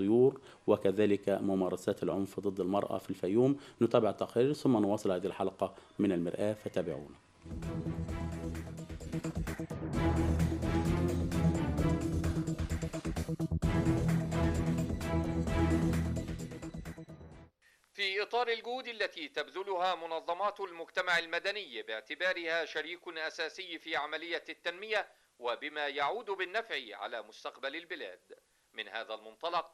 الطيور وكذلك ممارسات العنف ضد المرأة في الفيوم. نتابع التقرير ثم نواصل هذه الحلقة من المرآة، فتابعونا. في إطار الجهود التي تبذلها منظمات المجتمع المدني باعتبارها شريك أساسي في عملية التنمية وبما يعود بالنفع على مستقبل البلاد، من هذا المنطلق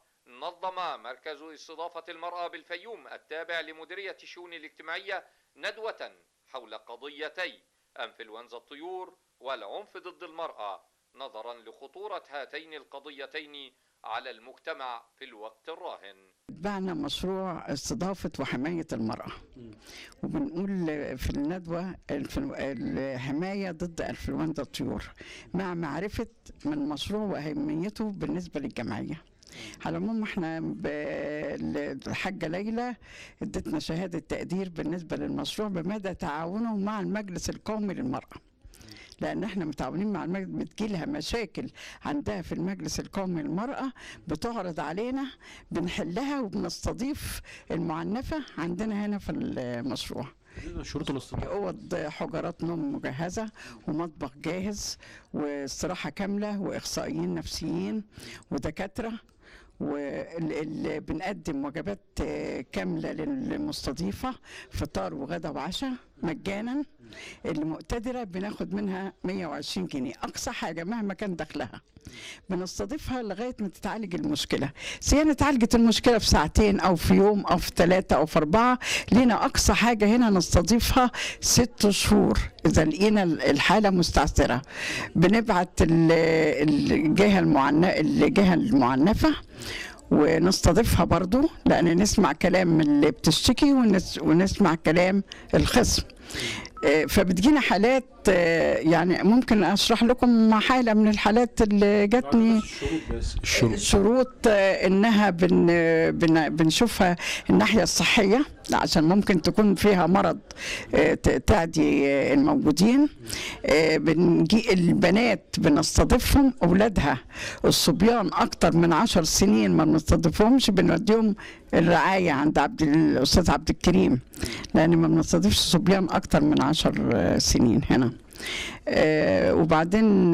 نظم مركز استضافة المرأة بالفيوم التابع لمديرية الشؤون الاجتماعية ندوة حول قضيتي أنفلونزا الطيور والعنف ضد المرأة، نظرا لخطورة هاتين القضيتين على المجتمع في الوقت الراهن. اتبعنا مشروع استضافة وحماية المرأة، وبنقول في الندوة الحماية ضد انفلونزا الطيور مع معرفة من المشروع وأهميته بالنسبة للجمعية. على العموم احنا الحاجة ليلى ادتنا شهادة تقدير بالنسبة للمشروع بمدى تعاونه مع المجلس القومي للمرأة، لأن احنا متعاونين مع المجلس. بتجيلها مشاكل عندها في المجلس القومي للمرأة بتعرض علينا، بنحلها وبنستضيف المعنفة عندنا هنا في المشروع. شروط الاستضافة: اوض حجرات نوم مجهزة ومطبخ جاهز واستراحة كاملة واخصائيين نفسيين ودكاترة، وبنقدم وجبات كاملة للمستضيفة، فطار وغدا وعشاء مجانا. المقتدرة بناخد منها 120 جنيه أقصى حاجة مهما كان دخلها. بنستضيفها لغاية ما تتعالج المشكلة، سواء اتعالجت المشكلة في ساعتين أو في يوم أو في 3 أو في 4. لينا أقصى حاجة هنا نستضيفها 6 شهور إذا لقينا الحالة مستعسرة. بنبعت الجهة المعنفة ونستضيفها برضو، لأن نسمع كلام اللي بتشتكي ونسمع كلام الخصم. فبتجينا حالات، يعني ممكن اشرح لكم حاله من الحالات اللي جاتني. الشروط انها بنشوفها الناحيه الصحيه، عشان ممكن تكون فيها مرض تعدي الموجودين. بنجي البنات بنستضيفهم، اولادها الصبيان اكتر من 10 سنين ما بنستضيفهمش، بنوديهم الرعايه عند الاستاذ عبد الكريم، لان ما بنستضيفش صبيان اكتر من 10 سنين هنا. وبعدين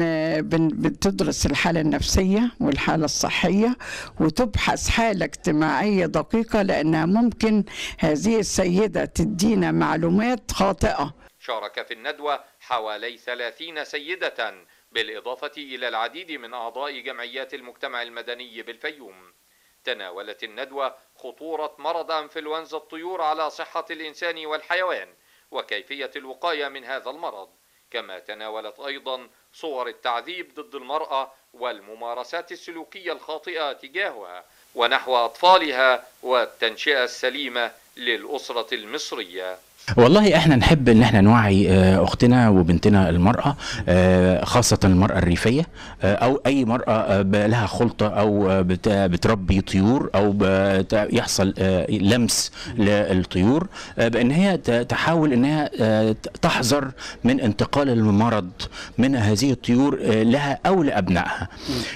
بتدرس الحالة النفسية والحالة الصحية، وتبحث حالة اجتماعية دقيقة، لأنها ممكن هذه السيدة تدينا معلومات خاطئة. شارك في الندوة حوالي 30 سيدة، بالإضافة إلى العديد من أعضاء جمعيات المجتمع المدني بالفيوم. تناولت الندوة خطورة مرض أنفلونزا الطيور على صحة الإنسان والحيوان وكيفية الوقاية من هذا المرض، كما تناولت أيضا صور التعذيب ضد المرأة والممارسات السلوكية الخاطئة تجاهها ونحو أطفالها والتنشئة السليمة للأسرة المصرية. والله احنا نحب ان احنا نوعي اختنا وبنتنا المرأة، خاصة المرأة الريفية او اي مرأة لها خلطة او بتربي طيور او يحصل لمس للطيور، بان هي تحاول انها تحذر من انتقال المرض من هذه الطيور لها او لابنائها.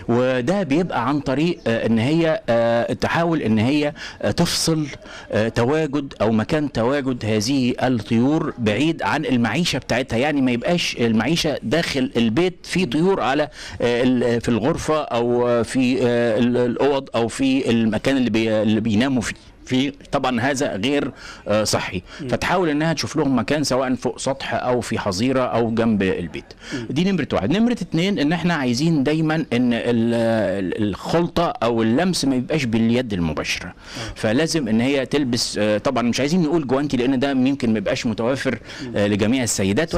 وده بيبقى عن طريق ان هي تحاول ان هي تفصل تواجد او مكان تواجد هذه الطيور بعيد عن المعيشة بتاعتها، يعني ما يبقاش المعيشة داخل البيت في طيور على في الغرفة او في الأوض او في المكان اللي بيناموا فيه. طبعا هذا غير صحي، فتحاول انها تشوف لهم مكان سواء فوق سطح او في حظيره او جنب البيت. دي نمره 1. نمره 2 ان احنا عايزين دايما ان الخلطه او اللمس ما يبقاش باليد المباشره، فلازم ان هي تلبس، طبعا مش عايزين نقول جوانتي لان ده يمكن ما يبقاش متوفر لجميع السيدات،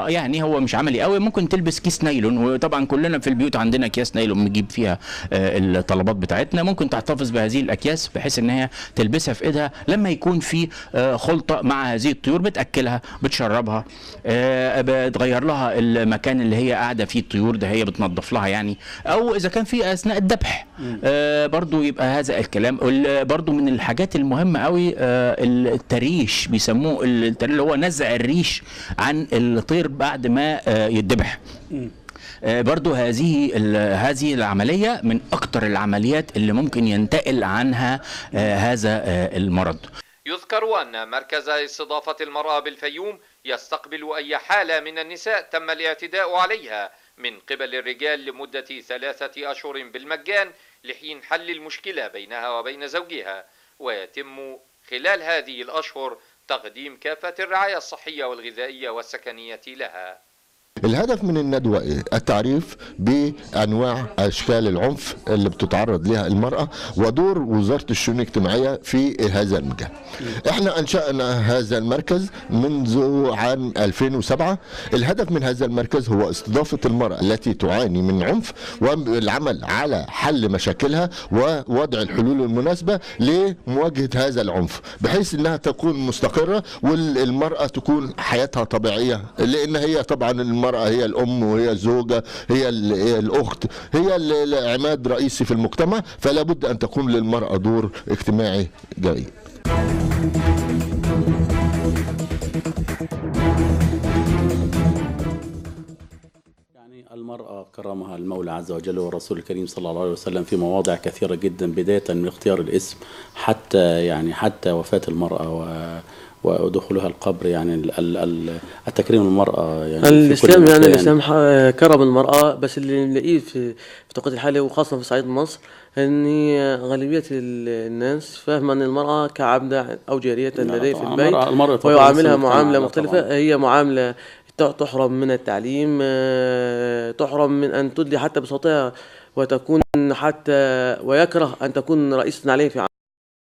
يعني هو مش عملي قوي. ممكن تلبس كيس نايلون، وطبعا كلنا في البيوت عندنا اكياس نايلون بنجيب فيها الطلبات بتاعتنا. ممكن تحتفظ بهذه الاكياس بحيث ان هي تلبسها في ايدها لما يكون في خلطه مع هذه الطيور، بتاكلها بتشربها، بتغير لها المكان اللي هي قاعده فيه الطيور ده، هي بتنظف لها يعني، او اذا كان في اثناء الذبح برضو يبقى هذا الكلام. برضو من الحاجات المهمه قوي التريش، بيسموه التريش اللي هو نزع الريش عن الطير بعد ما يتذبح. برضو هذه العملية من أكتر العمليات اللي ممكن ينتقل عنها هذا المرض. يذكر أن مركز استضافة المرأة بالفيوم يستقبل أي حالة من النساء تم الاعتداء عليها من قبل الرجال لمدة 3 أشهر بالمجان لحين حل المشكلة بينها وبين زوجها، ويتم خلال هذه الأشهر تقديم كافة الرعاية الصحية والغذائية والسكنية لها. الهدف من الندوة إيه؟ التعريف بأنواع أشكال العنف اللي بتتعرض لها المرأة ودور وزارة الشؤون الاجتماعية في هذا المجال. احنا أنشأنا هذا المركز منذ عام 2007. الهدف من هذا المركز هو استضافة المرأة التي تعاني من عنف والعمل على حل مشاكلها ووضع الحلول المناسبة لمواجهة هذا العنف بحيث انها تكون مستقرة والمرأة تكون حياتها طبيعية، لان هي طبعا المرأة هي الأم وهي الزوجة هي الأخت هي العماد رئيسي في المجتمع، فلا بد أن تكون للمرأة دور اجتماعي جيد. يعني المرأة كرمها المولى عز وجل والرسول الكريم صلى الله عليه وسلم في مواضع كثيرة جدا، بداية من اختيار الاسم حتى وفاة المرأة ودخولها القبر. يعني التكريم المرأة يعني الإسلام الإسلام كرم المرأة، بس اللي نلاقيه في التوقيت الحالي وخاصة في صعيد مصر ان غالبية الناس فاهمة ان المرأة كعبدة او جارية لديه في البيت ويعاملها معاملة مختلفة. هي معاملة تحرم من التعليم، تحرم من ان تدلي حتى بصوتها، وتكون حتى ويكره ان تكون رئيسة عليه في